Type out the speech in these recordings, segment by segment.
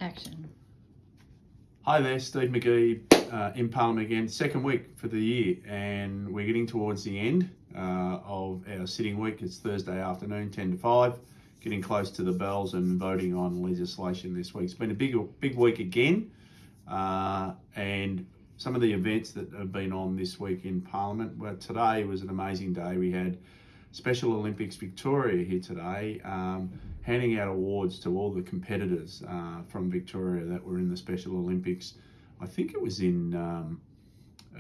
Action. Hi there, Steve McGee in Parliament again. Second week for the year, and we're getting towards the end of our sitting week. It's Thursday afternoon, 10 to 5, getting close to the bells and voting on legislation this week. It's been a big week again, and some of the events that have been on this week in Parliament. Well, today was an amazing day. We had Special Olympics Victoria here today, handing out awards to all the competitors from Victoria that were in the Special Olympics. I think it was in,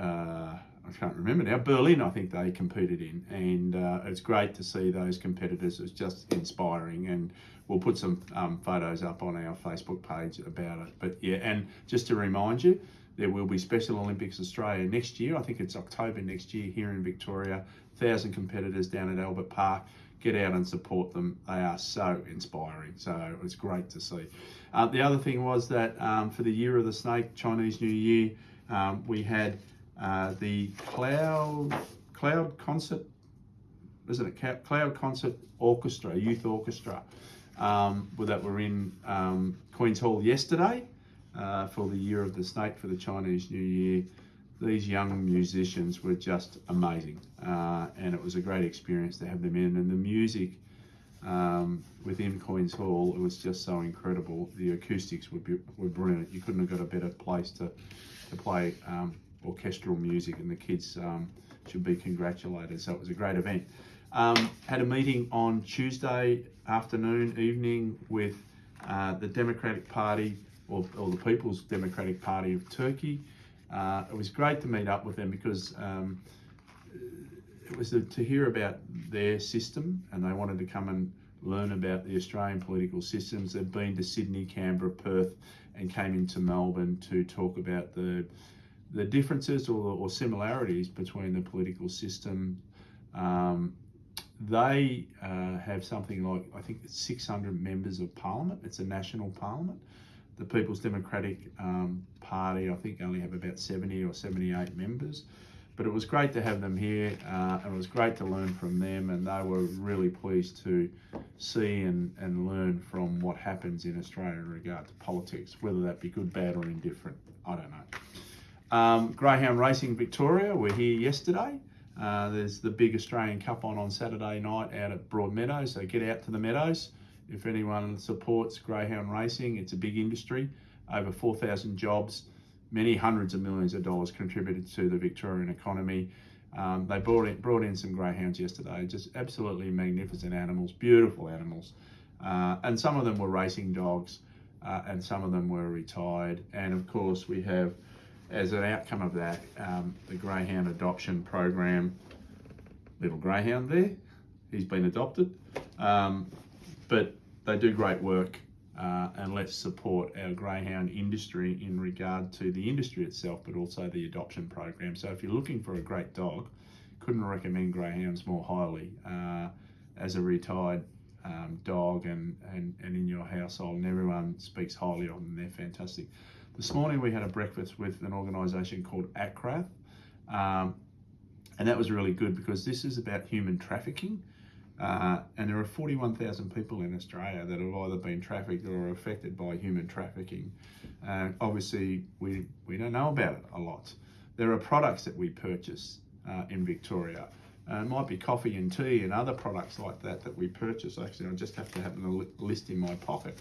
I can't remember now, Berlin I think they competed in, and it's great to see those competitors. It's just inspiring, and we'll put some photos up on our Facebook page about it. But yeah, and just to remind you, there will be Special Olympics Australia next year. I think it's October next year here in Victoria. 1,000 competitors down at Albert Park. Get out and support them. They are so inspiring. So it's great to see. The other thing was that for the Year of the Snake, Chinese New Year, we had the Cloud Concert, isn't it? Cloud Concert Orchestra, Youth Orchestra, that were in Queen's Hall yesterday for the Year of the Snake for the Chinese New Year. These young musicians were just amazing, and it was a great experience to have them in. And the music within Queen's Hall, it was just so incredible. The acoustics were brilliant. You couldn't have got a better place to play orchestral music, and the kids should be congratulated. So it was a great event. Had a meeting on Tuesday afternoon, evening with the Democratic Party, or the People's Democratic Party of Turkey. It was great to meet up with them because it was to hear about their system, and they wanted to come and learn about the Australian political systems. They've been to Sydney, Canberra, Perth, and came into Melbourne to talk about the differences or similarities between the political system. They have something like, I think it's 600 members of Parliament. It's a national Parliament. The People's Democratic Party, I think, only have about 70 or 78 members. But it was great to have them here, and it was great to learn from them, and they were really pleased to see and learn from what happens in Australia in regard to politics, whether that be good, bad or indifferent, I don't know. Greyhound Racing Victoria were here yesterday. There's the big Australian Cup on Saturday night out at Broadmeadows, so get out to the Meadows. If anyone supports Greyhound Racing, it's a big industry, over 4,000 jobs, many hundreds of millions of dollars contributed to the Victorian economy. They brought in some greyhounds yesterday, just absolutely magnificent animals, beautiful animals. And some of them were racing dogs, and some of them were retired. And of course, we have, as an outcome of that, the greyhound adoption program. Little greyhound there, he's been adopted. But they do great work, and let's support our greyhound industry in regard to the industry itself, but also the adoption program. So if you're looking for a great dog, couldn't recommend greyhounds more highly as a retired dog and in your household, and everyone speaks highly of them. They're fantastic. This morning we had a breakfast with an organisation called ACRAF, and that was really good because this is about human trafficking. And there are 41,000 people in Australia that have either been trafficked or are affected by human trafficking. Obviously, we don't know about it a lot. There are products that we purchase in Victoria. It might be coffee and tea and other products like that we purchase. Actually, I just have to have a list in my pocket.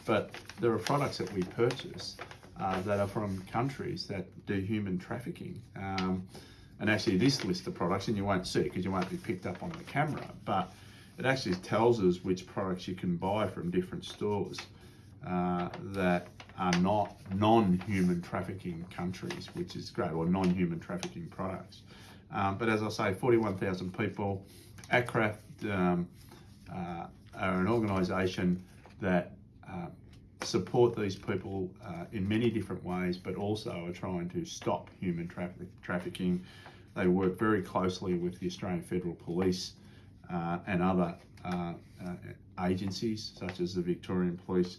But there are products that we purchase that are from countries that do human trafficking. And actually this list of products, and you won't see it because you won't be picked up on the camera, but it actually tells us which products you can buy from different stores that are not non-human trafficking countries, which is great, or non-human trafficking products. But as I say, 41,000 people. ACRAF are an organisation that support these people in many different ways, but also are trying to stop human trafficking. They work very closely with the Australian Federal Police and other agencies such as the Victorian Police,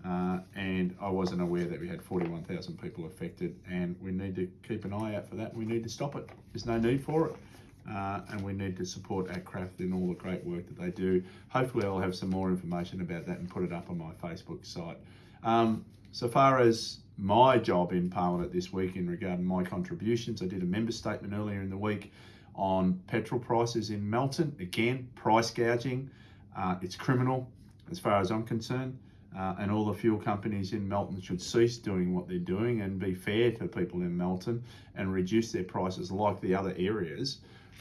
and I wasn't aware that we had 41,000 people affected, and we need to keep an eye out for that. We need to stop it. There's no need for it. And we need to support ACRAF in all the great work that they do. Hopefully I'll have some more information about that and put it up on my Facebook site. So far as my job in Parliament this week in regard to my contributions, I did a member statement earlier in the week on petrol prices in Melton. Again, price gouging. It's criminal as far as I'm concerned. And all the fuel companies in Melton should cease doing what they're doing and be fair to people in Melton and reduce their prices like the other areas,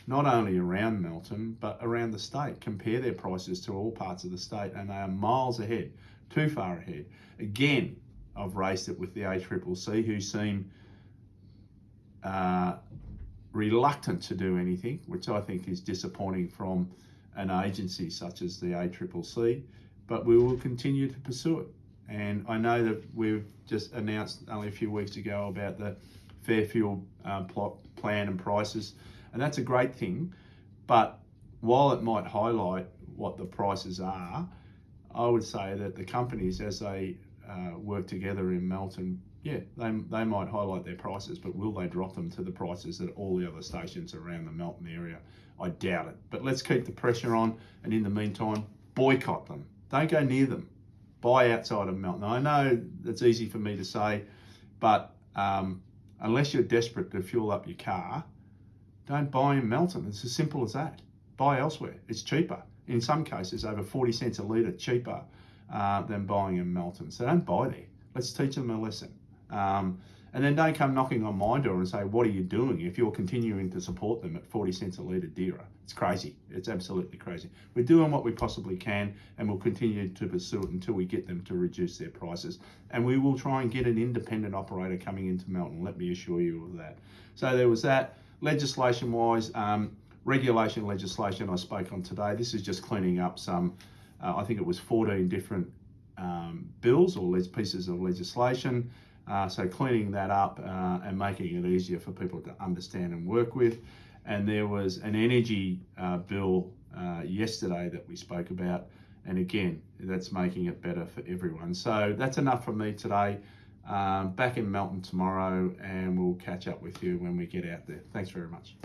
not only around Melton, but around the state. Compare their prices to all parts of the state and they are miles ahead, too far ahead. Again, I've raised it with the ACCC, who seem reluctant to do anything, which I think is disappointing from an agency such as the ACCC, but we will continue to pursue it. And I know that we've just announced only a few weeks ago about the Fair Fuel plan and prices, and that's a great thing. But while it might highlight what the prices are, I would say that the companies, as they work together in Melton, they might highlight their prices, but will they drop them to the prices that all the other stations around the Melton area? I doubt it. But let's keep the pressure on, and in the meantime, boycott them. Don't go near them. Buy outside of Melton. I know that's easy for me to say, but unless you're desperate to fuel up your car, don't buy in Melton. It's as simple as that. Buy elsewhere. It's cheaper. In some cases, over 40 cents a litre cheaper than buying in Melton. So don't buy there. Let's teach them a lesson. And then don't come knocking on my door and say, what are you doing if you're continuing to support them at 40 cents a litre dearer? It's crazy. It's absolutely crazy. We're doing what we possibly can, and we'll continue to pursue it until we get them to reduce their prices. And we will try and get an independent operator coming into Melton, let me assure you of that. So there was that. Legislation-wise, regulation legislation I spoke on today. This is just cleaning up some, I think it was 14 different bills or pieces of legislation. So cleaning that up and making it easier for people to understand and work with. And there was an energy bill yesterday that we spoke about. And again, that's making it better for everyone. So that's enough from me today. Back in Melton tomorrow, and we'll catch up with you when we get out there. Thanks very much.